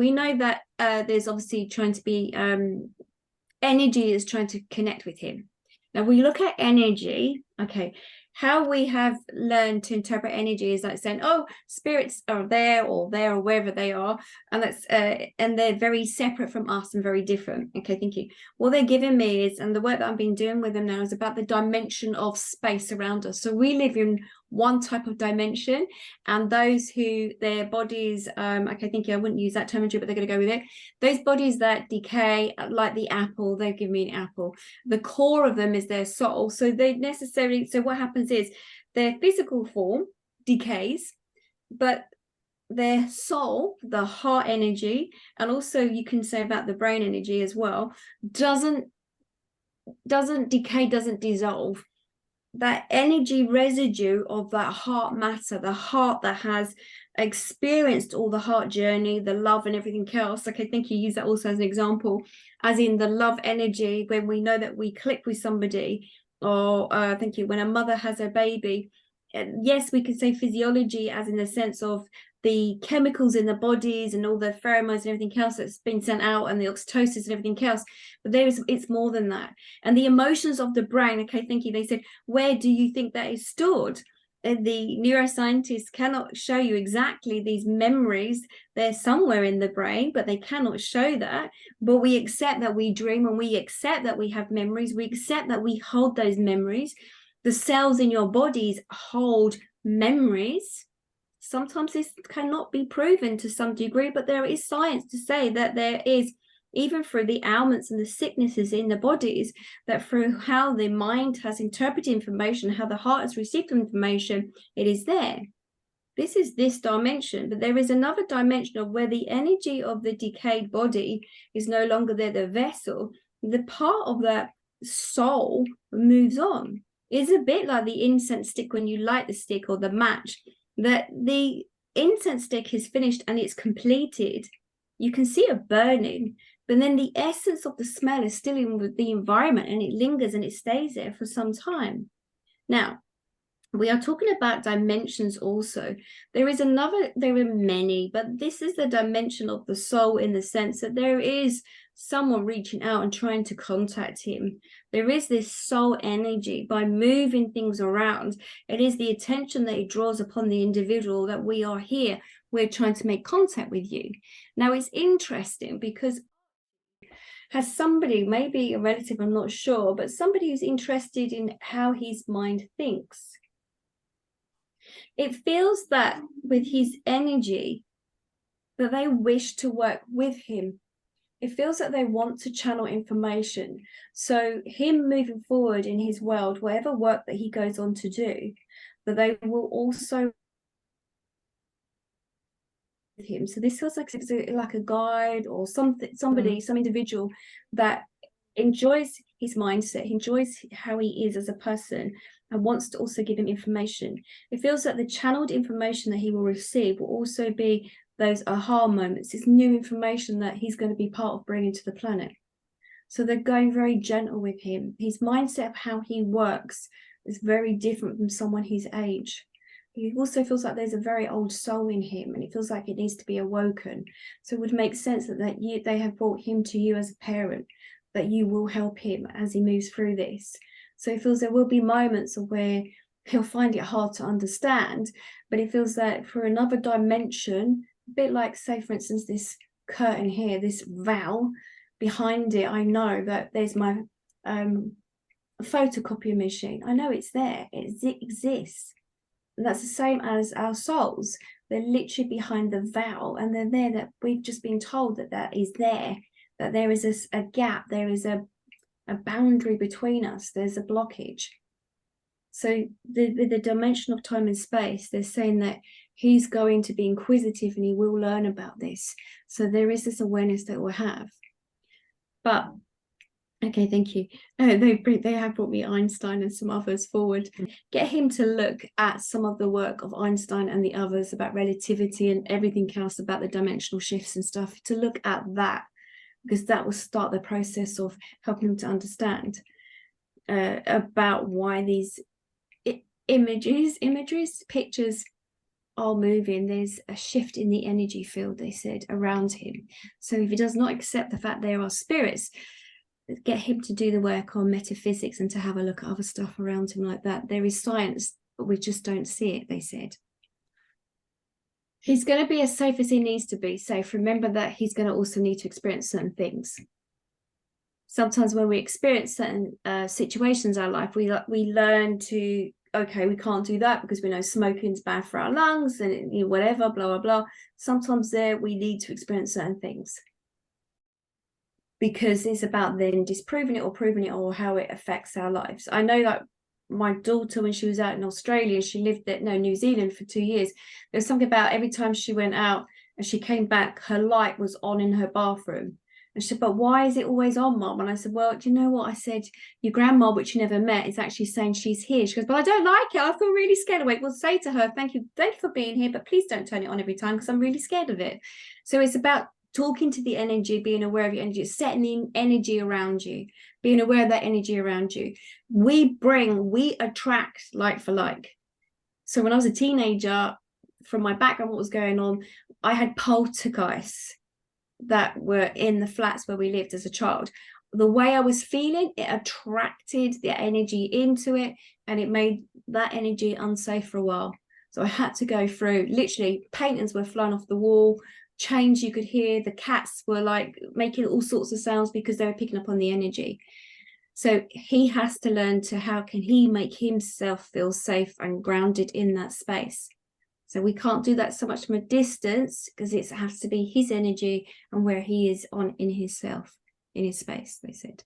We know that there's obviously trying to be energy is trying to connect with him. Now we look at energy, okay, how we have learned to interpret energy is like saying, oh, spirits are there or wherever they are, and that's and they're very separate from us and very different. Okay, thank you. What they're giving me is, and the work that I've been doing with them now, is about the dimension of space around us. So we live in one type of dimension, and those who their bodies okay, thank you, I wouldn't use that terminology, but they're going to go with it. Those bodies that decay, like the apple, they give me an apple, the core of them is their soul. So they necessarily, so what happens is their physical form decays, but their soul, the heart energy, and also you can say about the brain energy as well, doesn't decay, doesn't dissolve. That energy residue of that heart matter, the heart that has experienced all the heart journey, the love and everything else. Like, I think you use that also as an example, as in the love energy, when we know that we click with somebody, or thank you, when a mother has her baby. Yes, we can say physiology as in the sense of the chemicals in the bodies and all the pheromones and everything else that's been sent out, and the oxytocin and everything else, but it's more than that. And the emotions of the brain, okay, thank you, they said, where do you think that is stored? And the neuroscientists cannot show you exactly these memories. They're somewhere in the brain, but they cannot show that. But we accept that we dream, and we accept that we have memories. We accept that we hold those memories. The cells in your bodies hold memories. Sometimes this cannot be proven to some degree, but there is science to say that there is, even through the ailments and the sicknesses in the bodies, that through how the mind has interpreted information, how the heart has received information, it is there. This is this dimension, but there is another dimension of where the energy of the decayed body is no longer there, the vessel. The part of that soul moves on. It's a bit like the incense stick when you light the stick, or the match, that the incense stick is finished and it's completed. You can see it burning, but then the essence of the smell is still in the environment, and it lingers and it stays there for some time. Now, we are talking about dimensions also. There are many, but this is the dimension of the soul, in the sense that there is someone reaching out and trying to contact him. There is this soul energy by moving things around. It is the attention that it draws upon the individual, that we are here, we're trying to make contact with you. Now, it's interesting because has somebody, maybe a relative, I'm not sure, but somebody who's interested in how his mind thinks. It feels that with his energy, that they wish to work with him. It feels that they want to channel information. So him moving forward in his world, whatever work that he goes on to do, that they will also him. So this feels like a guide or something, somebody, some individual that enjoys his mindset, enjoys how he is as a person, and wants to also give him information. It feels that the channeled information that he will receive will also be those aha moments. It's new information that he's going to be part of bringing to the planet. So they're going very gentle with him. His mindset of how he works is very different from someone his age. He also feels like there's a very old soul in him, and it feels like it needs to be awoken. So it would make sense that they have brought him to you as a parent, that you will help him as he moves through this. So it feels there will be moments of where he'll find it hard to understand, but it feels that for another dimension, a bit like, say, for instance, this curtain here, this veil, behind it, I know that there's my photocopier machine. I know it's there, it exists. And that's the same as our souls. They're literally behind the veil, and they're there, that we've just been told that is there, that there is a gap, there is a boundary between us, there's a blockage. So the dimension of time and space, they're saying that he's going to be inquisitive and he will learn about this. So there is this awareness that we'll have. But okay, thank you. They have brought me Einstein and some others forward. Get him to look at some of the work of Einstein and the others about relativity and everything else about the dimensional shifts and stuff, to look at that, because that will start the process of helping him to understand about why these pictures are moving, there's a shift in the energy field, they said, around him. So if he does not accept the fact there are spirits, get him to do the work on metaphysics and to have a look at other stuff around him like that. There is science, but we just don't see it, they said. He's going to be as safe as he needs to be safe. Remember that he's going to also need to experience certain things. Sometimes when we experience certain situations in our life, we learn to, okay, we can't do that because we know smoking's bad for our lungs and whatever, blah, blah, blah. Sometimes we need to experience certain things because it's about then disproving it or proving it or how it affects our lives. I know that my daughter, when she was out in Australia, she lived at New Zealand for 2 years. There's something about every time she went out and she came back, her light was on in her bathroom. And she said, but why is it always on, Mum? And I said, well, do you know what? I said, your grandma, which you never met, is actually saying she's here. She goes, but I don't like it. I feel really scared of it. Well, say to her, thank you for being here, but please don't turn it on every time because I'm really scared of it. So it's about talking to the energy, being aware of your energy, setting the energy around you, being aware of that energy around you. We attract like for like. So when I was a teenager, from my background, what was going on, I had poltergeists that were in the flats where we lived as a child. The way I was feeling, it attracted the energy into it, and it made that energy unsafe for a while. So I had to go through, literally, paintings were flying off the wall, chains you could hear, the cats were like making all sorts of sounds because they were picking up on the energy. So he has to learn to, how can he make himself feel safe and grounded in that space. So we can't do that so much from a distance because it has to be his energy and where he is in his self, in his space, they said.